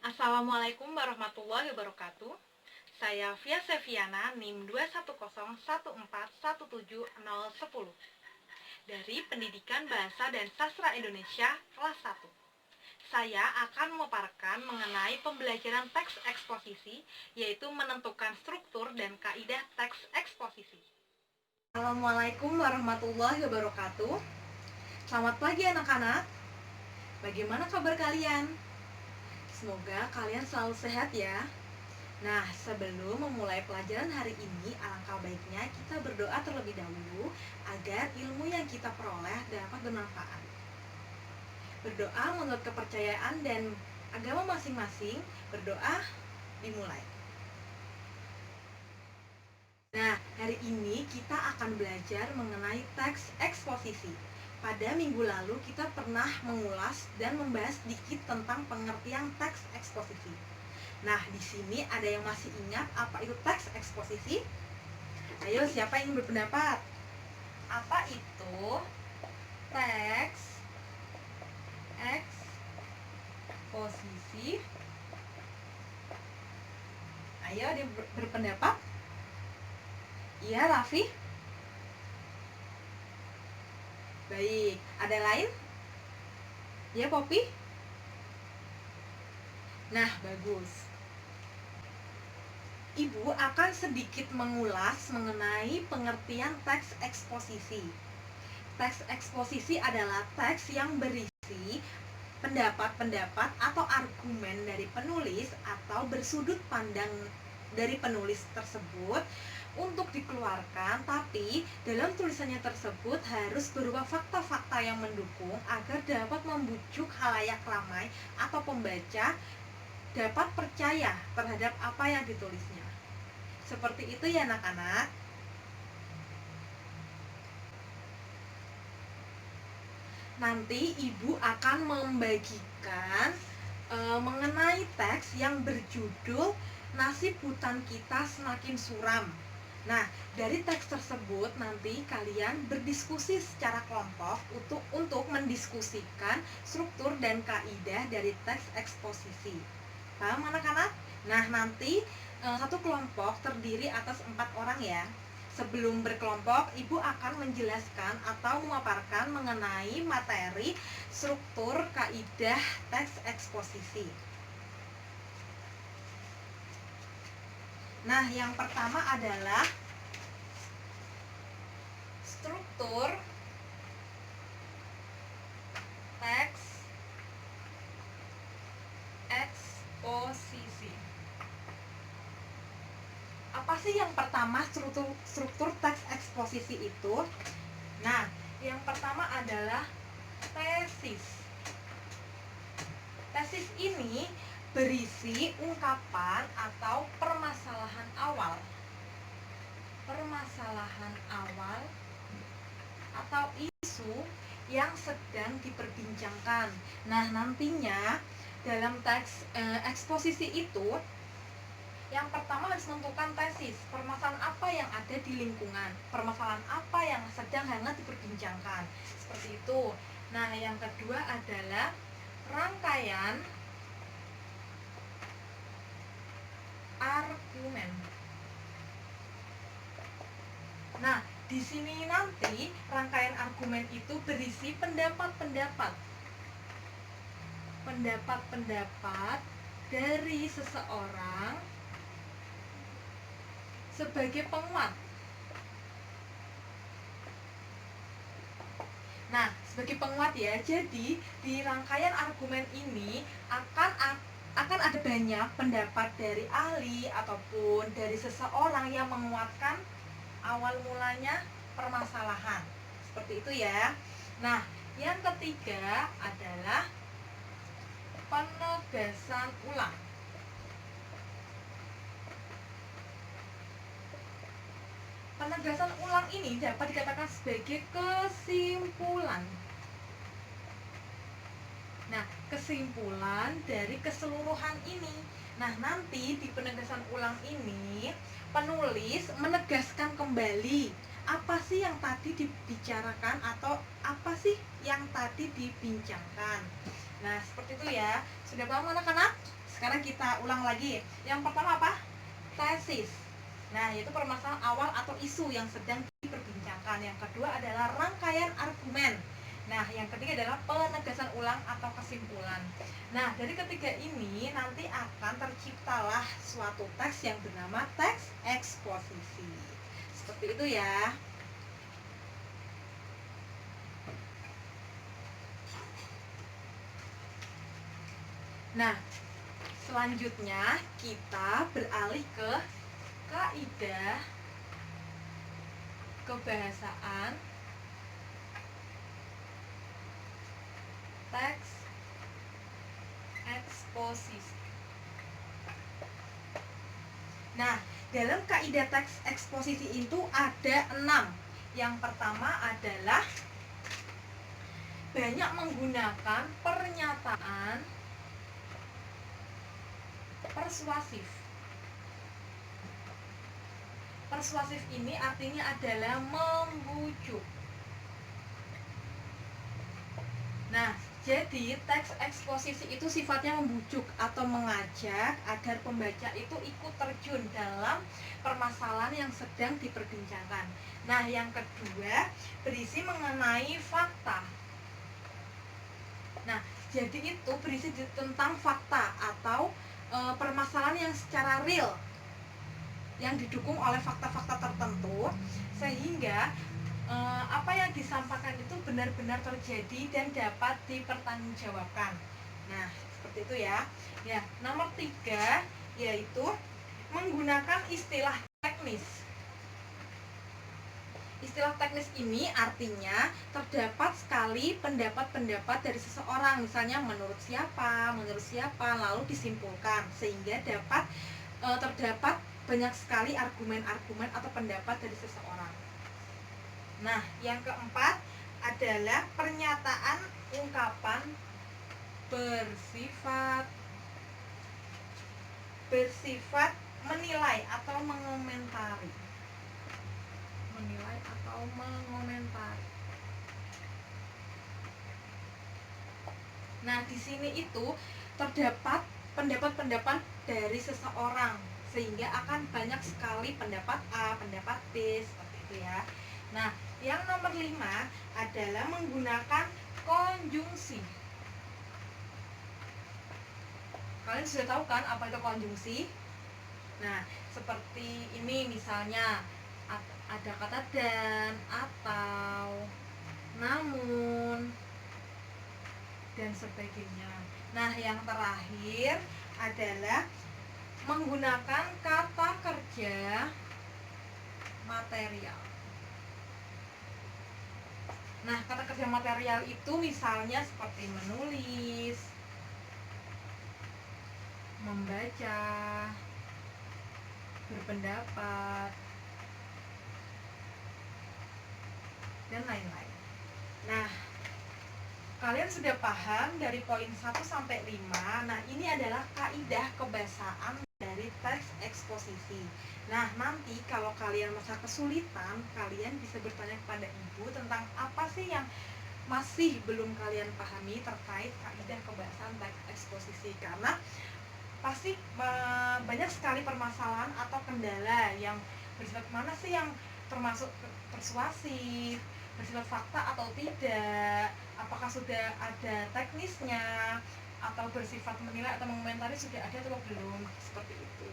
Assalamualaikum warahmatullahi wabarakatuh. Saya Via Seviana, NIM 21014171010 dari Pendidikan Bahasa dan Sastra Indonesia kelas 1. Saya akan memaparkan mengenai pembelajaran teks eksposisi, yaitu menentukan struktur dan kaidah teks eksposisi. Assalamualaikum warahmatullahi wabarakatuh. Selamat pagi anak-anak. Bagaimana kabar kalian? Semoga kalian selalu sehat ya. Nah, sebelum memulai pelajaran hari ini, alangkah baiknya kita berdoa terlebih dahulu agar ilmu yang kita peroleh dapat bermanfaat. Berdoa menurut kepercayaan dan agama masing-masing. Berdoa dimulai. Nah, hari ini kita akan belajar mengenai teks eksposisi. Pada minggu lalu kita pernah mengulas dan membahas sedikit tentang pengertian teks eksposisi. Nah, di sini ada yang masih ingat apa itu teks eksposisi? Ayo, siapa yang ingin berpendapat? Apa itu teks eksposisi? Ayo, dia berpendapat. Iya, Raffi? Baik, ada lain? Ya, Poppy? Nah, bagus. Ibu akan sedikit mengulas mengenai pengertian teks eksposisi. Teks eksposisi adalah teks yang berisi pendapat-pendapat atau argumen dari penulis atau bersudut pandang dari penulis tersebut untuk dikeluarkan, tapi dalam tulisannya tersebut harus berupa fakta-fakta yang mendukung agar dapat membujuk khalayak ramai atau pembaca dapat percaya terhadap apa yang ditulisnya. Seperti itu ya anak-anak. Nanti ibu akan membagikan mengenai teks yang berjudul Nasib Hutan Kita Semakin Suram. Nah, dari teks tersebut nanti kalian berdiskusi secara kelompok untuk mendiskusikan struktur dan kaidah dari teks eksposisi. Paham anak-anak? Nah, nanti satu kelompok terdiri atas 4 orang ya. Sebelum berkelompok, ibu akan menjelaskan atau memaparkan mengenai materi struktur kaidah teks eksposisi. Nah, yang pertama adalah struktur teks eksposisi. Apa sih yang pertama struktur teks eksposisi itu? Nah, yang pertama adalah tesis. Tesis ini berisi ungkapan atau permasalahan awal. Permasalahan awal atau isu yang sedang diperbincangkan. Nah, nantinya dalam teks eksposisi itu yang pertama harus menentukan tesis, permasalahan apa yang ada di lingkungan, permasalahan apa yang sedang hangat diperbincangkan. Seperti itu. Nah, yang kedua adalah rangkaian argumen. Nah, di sini nanti rangkaian argumen itu berisi pendapat-pendapat dari seseorang sebagai penguat. Nah, sebagai penguat ya. Jadi, di rangkaian argumen ini akan ada banyak pendapat dari ahli ataupun dari seseorang yang menguatkan awal mulanya permasalahan. Seperti itu ya. Nah, yang ketiga adalah penegasan ulang. Penegasan ulang ini dapat dikatakan sebagai kesimpulan. Nah, kesimpulan dari keseluruhan ini. Nah, nanti di penegasan ulang ini penulis menegaskan kembali apa sih yang tadi dibicarakan atau apa sih yang tadi dibincangkan. Nah, seperti itu ya. Sudah paham anak-anak? sekarang kita ulang lagi. Yang pertama apa? Tesis. Nah, yaitu permasalahan awal atau isu yang sedang diperbincangkan. Yang kedua adalah rangkaian argumen. Nah, yang ketiga adalah penegasan ulang atau kesimpulan. Nah, dari ketiga ini nanti akan terciptalah suatu teks yang bernama teks eksposisi. Seperti itu ya. Nah, selanjutnya kita beralih ke kaidah kebahasaan teks eksposisi. Nah, dalam kaidah teks eksposisi itu ada 6. Yang pertama adalah banyak menggunakan pernyataan persuasif. Persuasif ini artinya adalah membujuk. Nah, jadi teks eksposisi itu sifatnya membujuk atau mengajak agar pembaca itu ikut terjun dalam permasalahan yang sedang diperbincangkan. Nah, yang kedua, berisi mengenai fakta. Nah, jadi itu berisi tentang fakta atau permasalahan yang secara real, yang didukung oleh fakta-fakta tertentu, sehingga apa yang disampaikan itu benar-benar terjadi dan dapat dipertanggungjawabkan. Nah, seperti itu ya. Ya, nomor 3 yaitu menggunakan istilah teknis. Istilah teknis ini artinya terdapat sekali pendapat-pendapat dari seseorang, misalnya menurut siapa, lalu disimpulkan, sehingga dapat terdapat banyak sekali argumen-argumen atau pendapat dari seseorang. Nah, yang keempat adalah pernyataan ungkapan bersifat menilai atau mengomentari. Nah, di sini itu terdapat pendapat-pendapat dari seseorang, sehingga akan banyak sekali pendapat A, pendapat B, seperti itu ya. Nah, yang nomor 5 adalah menggunakan konjungsi. Kalian sudah tahu kan apa itu konjungsi? Nah, seperti ini misalnya ada kata dan, atau, namun, dan sebagainya. Nah, yang terakhir adalah menggunakan kata kerja material. Nah, kata kerja material itu misalnya seperti menulis, membaca, berpendapat, dan lain-lain. Nah, kalian sudah paham dari poin 1 sampai 5. Nah, ini adalah kaidah kebahasaan dari teks eksposisi. Nah, nanti kalau kalian masa kesulitan, kalian bisa bertanya kepada ibu tentang apa sih yang masih belum kalian pahami terkait kaidah kebahasaan teks eksposisi, karena pasti banyak sekali permasalahan atau kendala yang bersifat mana sih yang termasuk persuasif, bersifat fakta atau tidak, apakah sudah ada teknisnya, atau bersifat menilai atau mengomentari sudah ada atau belum, seperti itu.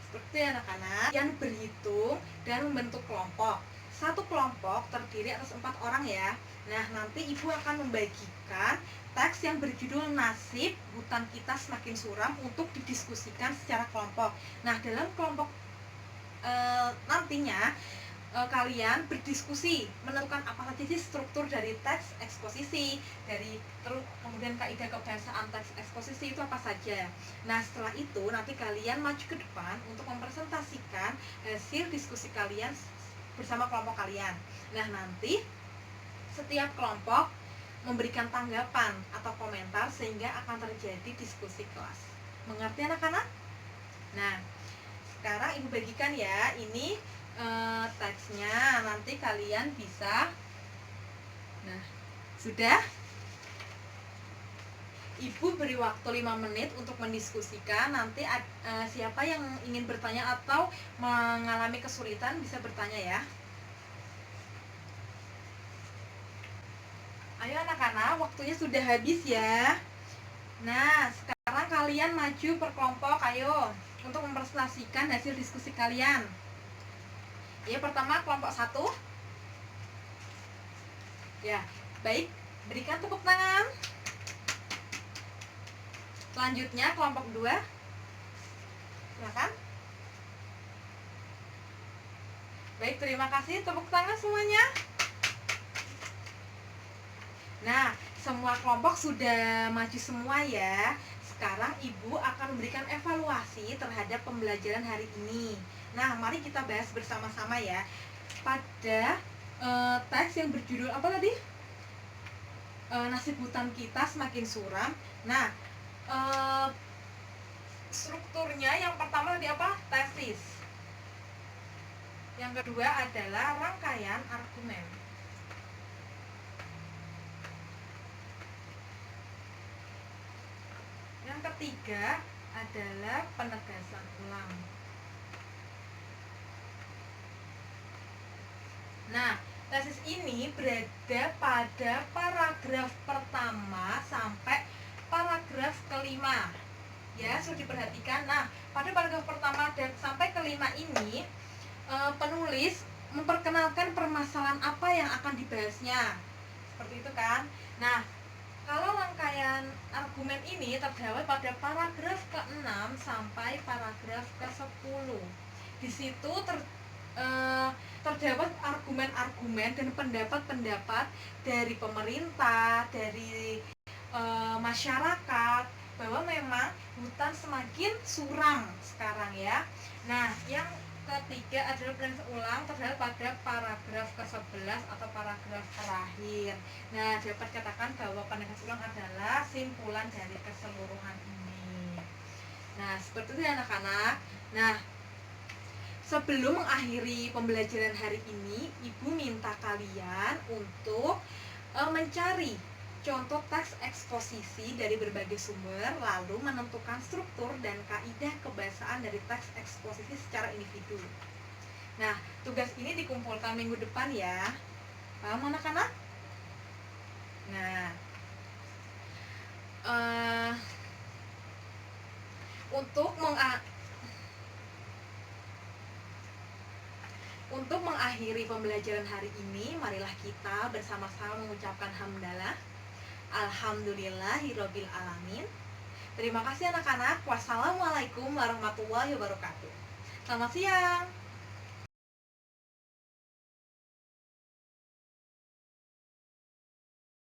Seperti anak-anak yang berhitung dan membentuk kelompok. Satu kelompok terdiri atas 4 orang ya. Nah, nanti ibu akan membagikan teks yang berjudul Nasib Hutan Kita Semakin Suram untuk didiskusikan secara kelompok. Nah, dalam kelompok nantinya kalian berdiskusi menentukan apa saja sih struktur dari teks eksposisi, kemudian kaidah kebahasaan teks eksposisi itu apa saja. Nah, setelah itu nanti kalian maju ke depan untuk mempresentasikan hasil diskusi kalian bersama kelompok kalian. Nah, nanti setiap kelompok memberikan tanggapan atau komentar sehingga akan terjadi diskusi kelas. Mengerti anak-anak? Nah, sekarang ibu bagikan ya, ini teksnya, nanti kalian bisa. Nah, sudah? Ibu beri waktu 5 menit untuk mendiskusikan. Nanti siapa yang ingin bertanya atau mengalami kesulitan bisa bertanya ya. Ayo anak-anak, waktunya sudah habis ya. Nah, sekarang kalian maju per kelompok, ayo, untuk mempresentasikan hasil diskusi kalian. Ya, pertama kelompok 1. Ya, baik, berikan tepuk tangan. Selanjutnya kelompok 2. Silakan. Baik, terima kasih, tepuk tangan semuanya. Nah, semua kelompok sudah maju semua ya. Sekarang Ibu akan memberikan evaluasi terhadap pembelajaran hari ini. Nah, mari kita bahas bersama-sama ya. Pada teks yang berjudul apa tadi? Nasib hutan kita semakin suram. Nah, strukturnya yang pertama tadi apa? Tesis. Yang kedua adalah rangkaian argumen. Yang ketiga adalah penegasan ulang. Nah, tesis ini berada pada paragraf pertama sampai paragraf kelima. Ya, sudah diperhatikan. Nah, pada paragraf pertama dan sampai kelima ini penulis memperkenalkan permasalahan apa yang akan dibahasnya. Seperti itu kan? Nah, kalau rangkaian argumen ini terdapat pada paragraf ke-6 sampai paragraf ke-10. Di situ terdapat argumen-argumen dan pendapat-pendapat dari pemerintah, dari masyarakat, bahwa memang hutan semakin suram sekarang ya. Nah, yang ketiga adalah penulisan ulang terdapat pada paragraf ke-11 atau paragraf terakhir. Nah, dapat katakan bahwa penegasan ulang adalah simpulan dari keseluruhan ini. Nah, seperti itu ya anak-anak. Nah, sebelum mengakhiri pembelajaran hari ini, Ibu minta kalian untuk mencari contoh teks eksposisi dari berbagai sumber, lalu menentukan struktur dan kaidah kebahasaan dari teks eksposisi secara individu. Nah, tugas ini dikumpulkan minggu depan ya. Paham anak-anak? Nah, untuk mengakhiri pembelajaran hari ini, marilah kita bersama-sama mengucapkan hamdalah. Alhamdulillahirabbil alamin. Terima kasih anak-anak. Wassalamualaikum warahmatullahi wabarakatuh. Selamat siang.